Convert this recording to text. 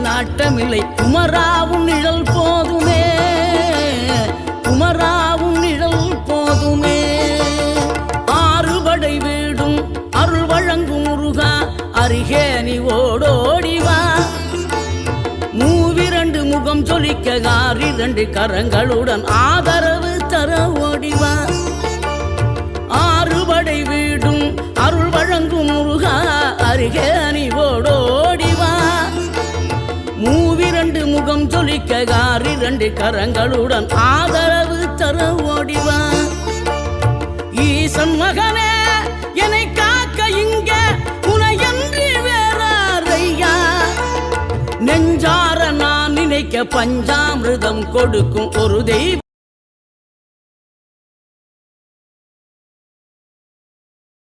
நாட்டமில்லை குமராவும் நிழல் போதுமே, குமராவும் நிழல் போதுமே. ஆறுபடை வீடும் அருள் வழங்கும் முருகா அருகே நீ ஓடோடிவா. மூவிரண்டு முகம் சொலிக்க ஆறிரண்டு கரங்களுடன் ஆதரவு தர ஓடிவா. ஆறுபடை வீடும் அருள் வழங்கும் முருகா அருகே நீ ஓடோடிவா. மூவிரண்டு முகம் சொலிக்க ஆறிரண்டு கரங்களுடன் ஆதரவு தர ஓடிவா. ஈசன் மகனே என்னை காக்க இங்க உனையன்றி வேறாரையா. நெஞ்சார நான் நினைக்க பஞ்சாமிர்தம் கொடுக்கும் ஒரு தெய்வம்